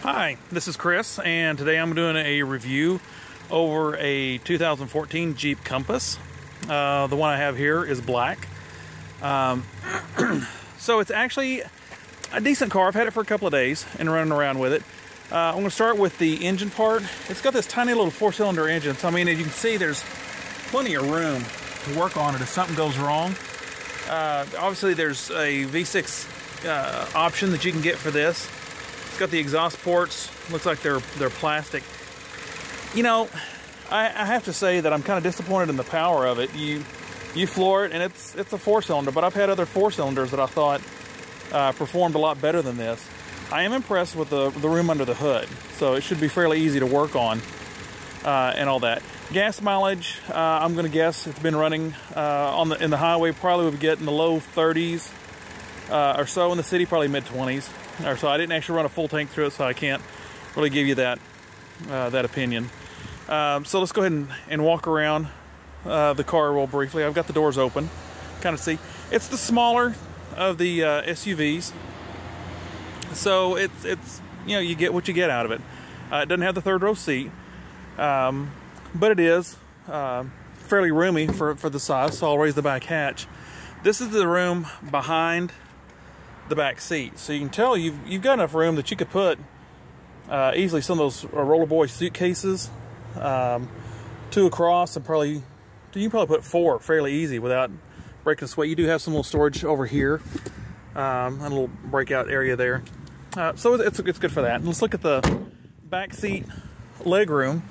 Hi, this is Chris, and today I'm doing a review over a 2014 Jeep Compass. The one I have here is black. So it's actually a decent car. I've had it for a couple of days and running around with it. I'm going to start with the engine part. It's got this tiny little four-cylinder engine, so I mean, as you can see, there's plenty of room to work on it if something goes wrong. Obviously, there's a V6 option that you can get for this. It's got the exhaust ports. Looks like they're plastic. You know, I have to say that I'm kind of disappointed in the power of it. You floor it, and it's a four-cylinder, but I've had other four-cylinders that I thought performed a lot better than this. I am impressed with the room under the hood, so it should be fairly easy to work on and all that. Gas mileage, I'm going to guess it's been running in the highway, probably would get in the low 30s or so. In the city, probably mid-20s or so. I didn't actually run a full tank through it, so I can't really give you that opinion. So let's go ahead and walk around the car real briefly. I've got the doors open, kind of see. It's the smaller of the SUVs, so it's you know, you get what you get out of it. It doesn't have the third row seat, but it is fairly roomy for the size, so I'll raise the back hatch. This is the room behind the back seat, so you can tell you've got enough room that you could put easily some of those Rollerboy suitcases, 2 across, and you can probably put 4 fairly easy without breaking a sweat. You do have some little storage over here, and a little breakout area there, so it's good for that. And let's look at the back seat leg room.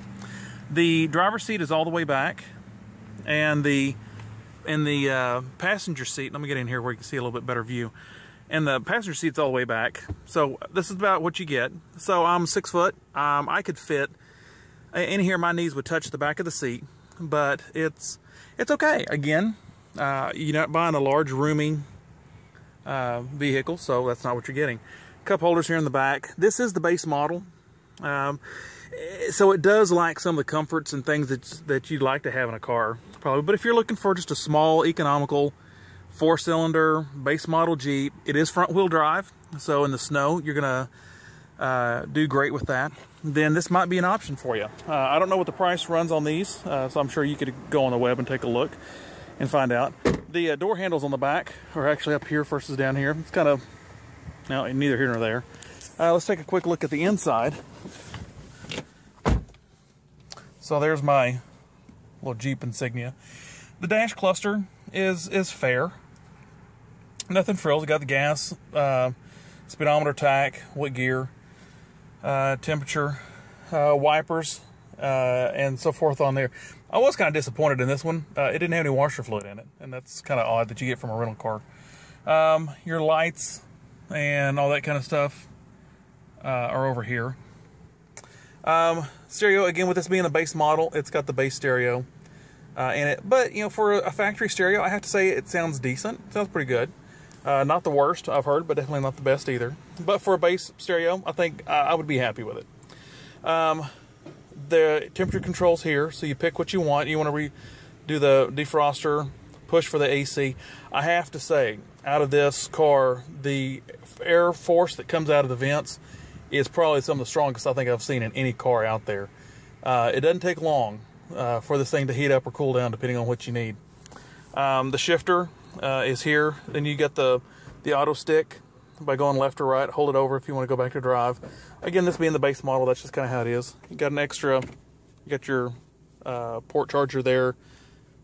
The driver's seat is all the way back, and in the passenger seat, let me get in here where you can see a little bit better view. And the passenger seat's all the way back. So this is about what you get. So I'm 6 foot. I could fit in here. My knees would touch the back of the seat, but it's okay. Again, you're not buying a large roomy vehicle, so that's not what you're getting. Cup holders here in the back. This is the base model. So it does lack some of the comforts and things that you'd like to have in a car, probably. But if you're looking for just a small, economical, 4-cylinder base model Jeep, it is front wheel drive, so in the snow you're gonna do great with that. Then this might be an option for you. I don't know what the price runs on these, so I'm sure you could go on the web and take a look and find out. The door handles on the back are actually up here versus down here. It's kind of, no, neither here nor there. Let's take a quick look at the inside. So there's my little Jeep insignia. The dash cluster is fair. Nothing frills. You got the gas, speedometer, tach, what gear, temperature, wipers, and so forth on there. I was kind of disappointed in this one. It didn't have any washer fluid in it, and that's kind of odd that you get from a rental car. Your lights and all that kind of stuff are over here. Stereo, again, with this being a base model, it's got the base stereo in it. But, you know, for a factory stereo, I have to say it sounds decent. It sounds pretty good. Not the worst I've heard, but definitely not the best either. But for a base stereo, I think I would be happy with it. The temperature controls here, so you pick what you want. You want to do the defroster, push for the AC. I have to say, out of this car, the air force that comes out of the vents is probably some of the strongest I think I've seen in any car out there. It doesn't take long for this thing to heat up or cool down, depending on what you need. The shifter is here. Then you get the auto stick by going left or right. Hold it over if you want to go back to drive. Again, this being the base model, that's just kind of how it is. You got an extra, you got your port charger there,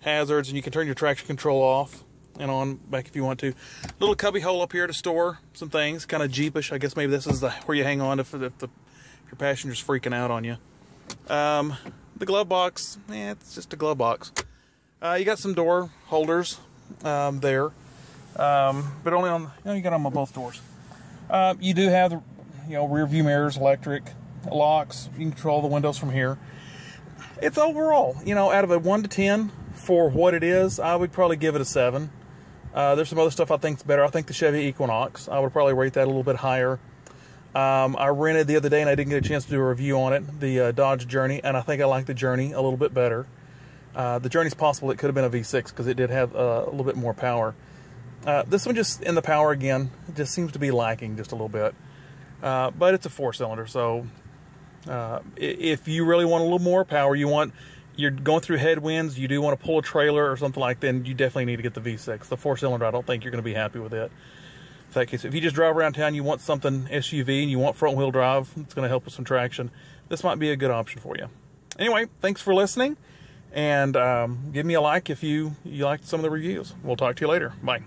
hazards, and you can turn your traction control off and on back if you want to. Little cubby hole up here to store some things, kind of Jeepish. I guess maybe this is where you hang on if your passenger's freaking out on you. The glove box, it's just a glove box. You got some door holders there, but only on, you got them on both doors. You do have the, rear view mirrors, electric locks. You can control the windows from here. It's overall, out of a 1 to 10 for what it is, I would probably give it a 7. There's some other stuff I think's better. I think the Chevy Equinox, I would probably rate that a little bit higher. I rented the other day and I didn't get a chance to do a review on it, the Dodge Journey, and I think I like the Journey a little bit better. The Journey's possible it could have been a V6 because it did have a little bit more power. This one, just in the power again, it just seems to be lacking just a little bit. but it's a 4-cylinder. So if you really want a little more power, you're going through headwinds, you do want to pull a trailer or something like that, then you definitely need to get the V6. The 4-cylinder, I don't think you're going to be happy with it. In that case, if you just drive around town, you want something SUV and you want front wheel drive, it's going to help with some traction, this might be a good option for you. Anyway, thanks for listening, and give me a like if you liked some of the reviews. We'll talk to you later. Bye.